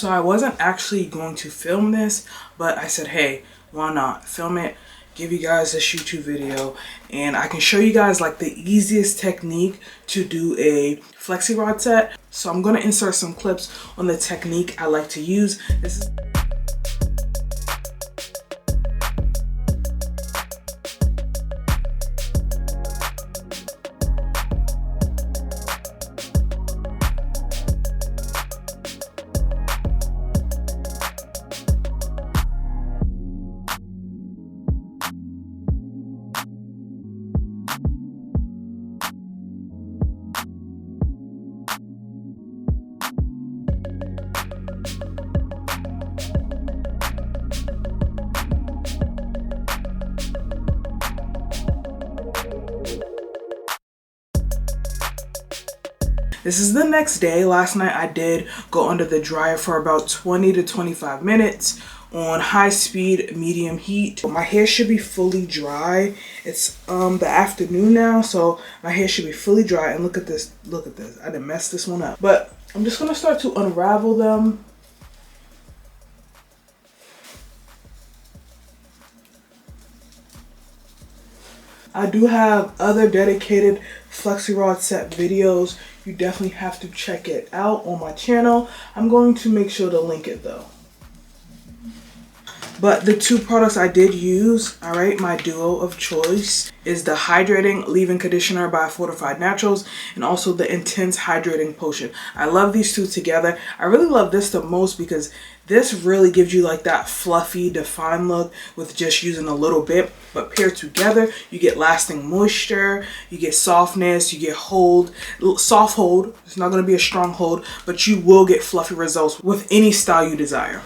So I wasn't actually going to film this, but I said, hey, why not film it, give you guys this YouTube video, and I can show you guys like the easiest technique to do a flexi rod set. So I'm gonna insert some clips on the technique I like to use. This is the next day. Last night I did go under the dryer for about 20 to 25 minutes on high speed, medium heat. My hair should be fully dry. It's the afternoon now, so my hair should be fully dry. And look at this, I didn't mess this one up. But I'm just gonna start to unravel them. I do have other dedicated flexi rod set videos. You definitely have to check it out on my channel. I'm going to make sure to link it though. But the two products I did use, all right, my duo of choice is the Hydrating Leave-In Conditioner by Fortify'd Naturals and also the Intense Hydrating Potion. I love these two together. I really love this the most because this really gives you like that fluffy, defined look with just using a little bit. But paired together, you get lasting moisture, you get softness, you get hold, soft hold. It's not going to be a strong hold, but you will get fluffy results with any style you desire.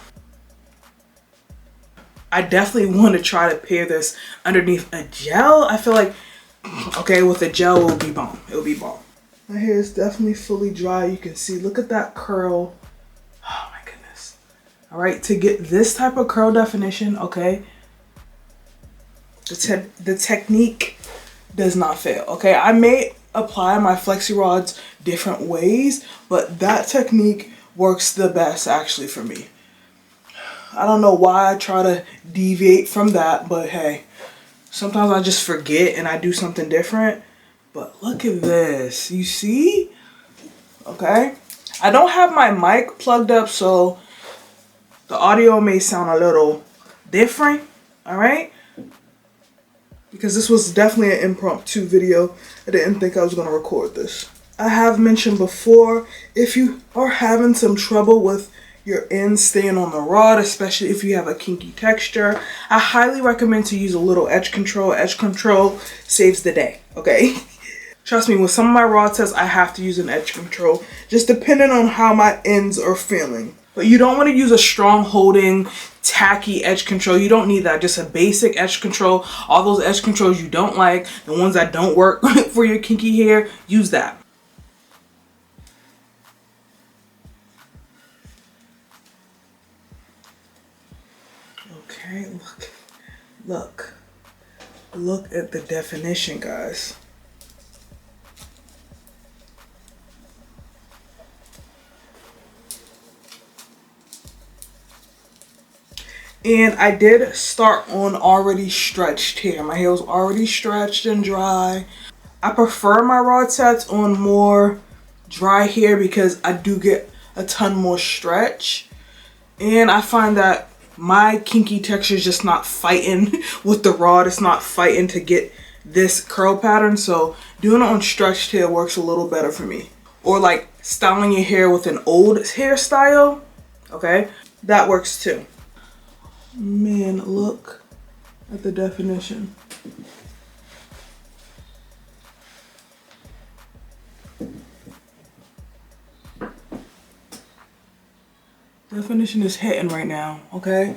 I definitely want to try to pair this underneath a gel. I feel like, okay, with a gel, it will be bomb. It will be bomb. My hair is definitely fully dry. You can see, look at that curl. Oh my goodness. All right, to get this type of curl definition, okay, the technique does not fail, okay? I may apply my flexi rods different ways, but that technique works the best actually for me. I don't know why I try to deviate from that, but hey, sometimes I just forget and I do something different. But look at this, you see? Okay, I don't have my mic plugged up, so the audio may sound a little different, all right? Because this was definitely an impromptu video. I didn't think I was gonna record this. I have mentioned before, if you are having some trouble with your ends staying on the rod, especially if you have a kinky texture, I highly recommend to use a little edge control. Edge control saves the day, okay? Trust me, with some of my rod sets, I have to use an edge control, just depending on how my ends are feeling. But you don't want to use a strong holding, tacky edge control. You don't need that. Just a basic edge control. All those edge controls you don't like, the ones that don't work for your kinky hair, use that. Okay, look at the definition, guys. And I did start on already stretched hair. My hair was already stretched and dry. I prefer my rod sets on more dry hair because I do get a ton more stretch. And I find that my kinky texture is just not fighting with the rod. It's not fighting to get this curl pattern. So doing it on stretched hair works a little better for me. Or like styling your hair with an old hairstyle, okay? That works too. Man, look at the definition. Definition is hitting right now, okay?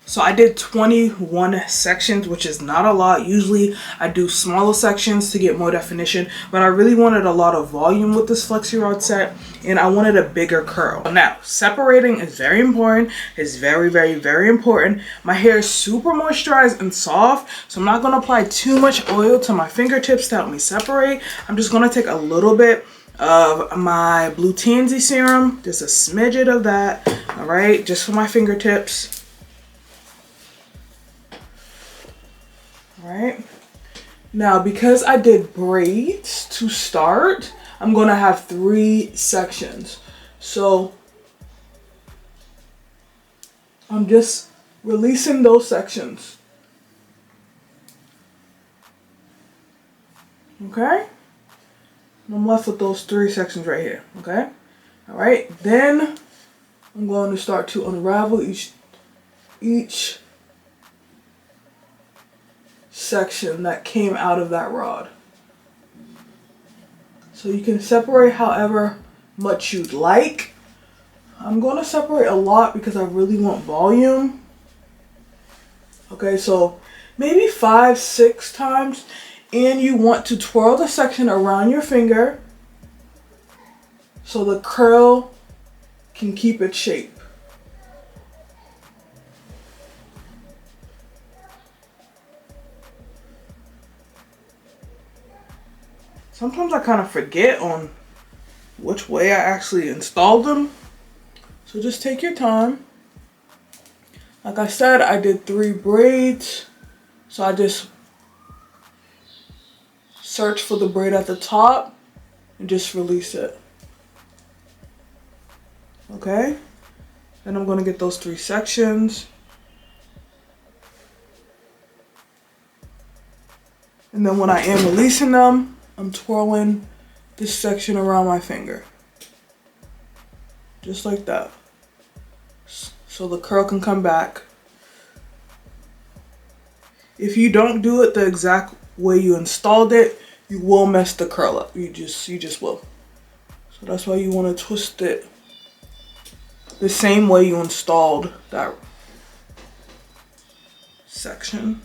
So I did 21 sections, which is not a lot. Usually I do smaller sections to get more definition, but I really wanted a lot of volume with this flexi rod set, and I wanted a bigger curl. Now, separating is very important. It's very, very, very important. My hair is super moisturized and soft, so I'm not gonna apply too much oil to my fingertips to help me separate. I'm just gonna take a little bit of my Blue Tansy serum, just a smidget of that, all right, just for my fingertips. All right, now because I did braids to start, I'm gonna have 3 sections. So I'm just releasing those sections. Okay? And I'm left with those 3 sections right here. Okay? Alright, then I'm going to start to unravel each section that came out of that rod. So you can separate however much you'd like. I'm going to separate a lot because I really want volume. Okay, so maybe 5-6 times. And you want to twirl the section around your finger so the curl can keep its shape. Sometimes I kind of forget on which way I actually installed them. So just take your time. Like I said, I did 3 braids. So I just search for the braid at the top and just release it. Okay? Then I'm going to get those 3 sections. And then when I am releasing them, I'm twirling this section around my finger. Just like that. So the curl can come back. If you don't do it the exact way you installed it, you will mess the curl up. You just will. So that's why you want to twist it the same way you installed that section.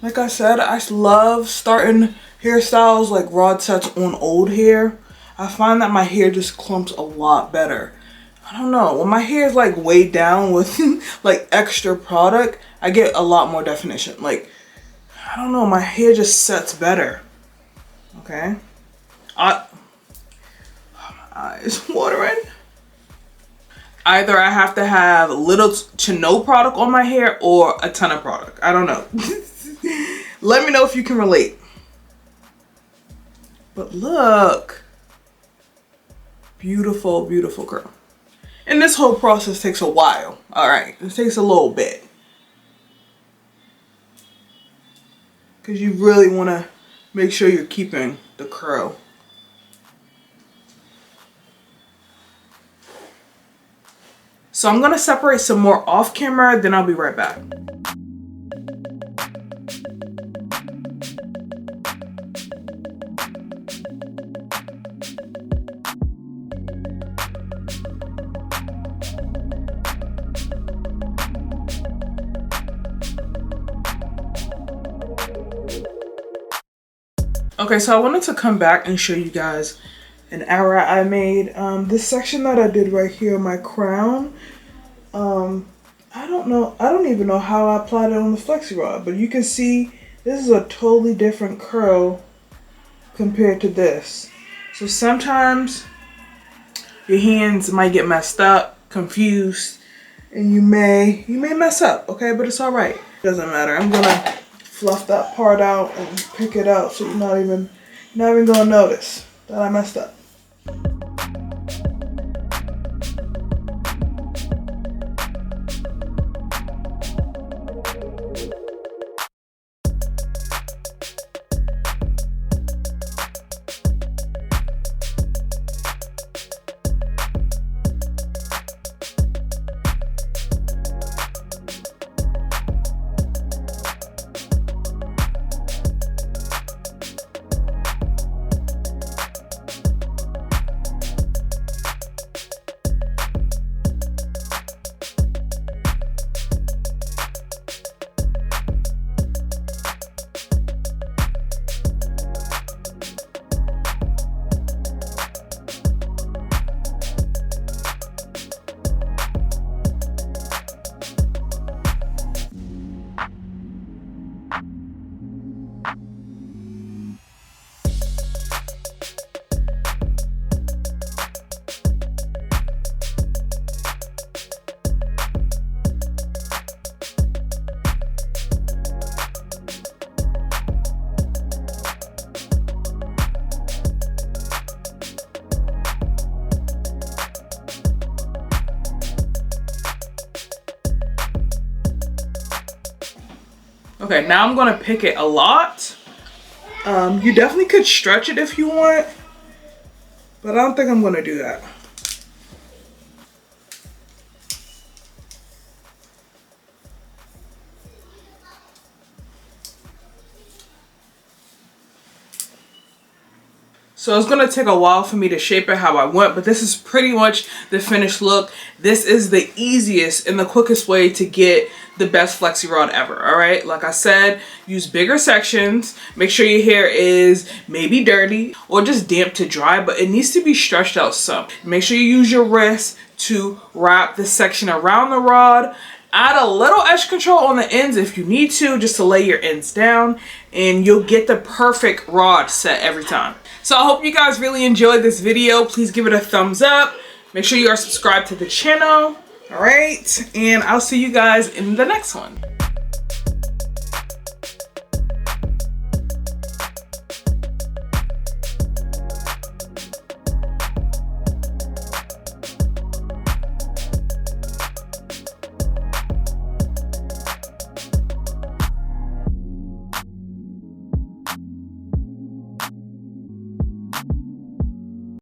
Like I said, I love starting hairstyles like rod sets on old hair. I find that my hair just clumps a lot better. I don't know, when my hair is like weighed down with like extra product, I get a lot more definition. Like, I don't know, my hair just sets better. Okay? My eyes watering. Either I have to have little to no product on my hair or a ton of product. I don't know. Let me know if you can relate. But look. Beautiful, beautiful curl. And this whole process takes a while. Alright, it takes a little bit. Because you really want to make sure you're keeping the curl. So I'm going to separate some more off camera, then I'll be right back. Okay, so I wanted to come back and show you guys an error I made. This section that I did right here, my crown, I don't even know how I applied it on the Flexi rod, but you can see this is a totally different curl compared to this. So sometimes your hands might get messed up, confused, and you may mess up, okay, but it's all right. Doesn't matter. I'm gonna fluff that part out and pick it out so you're not even gonna notice that I messed up. Okay, now I'm gonna pick it a lot. You definitely could stretch it if you want, but I don't think I'm gonna do that. So it's gonna take a while for me to shape it how I want, but this is pretty much the finished look. This is the easiest and the quickest way to get the best flexi rod ever, all right? Like I said, use bigger sections. Make sure your hair is maybe dirty or just damp to dry, but it needs to be stretched out some. Make sure you use your wrist to wrap the section around the rod. Add a little edge control on the ends if you need to, just to lay your ends down, and you'll get the perfect rod set every time. So I hope you guys really enjoyed this video. Please give it a thumbs up. Make sure you are subscribed to the channel. All right, and I'll see you guys in the next one.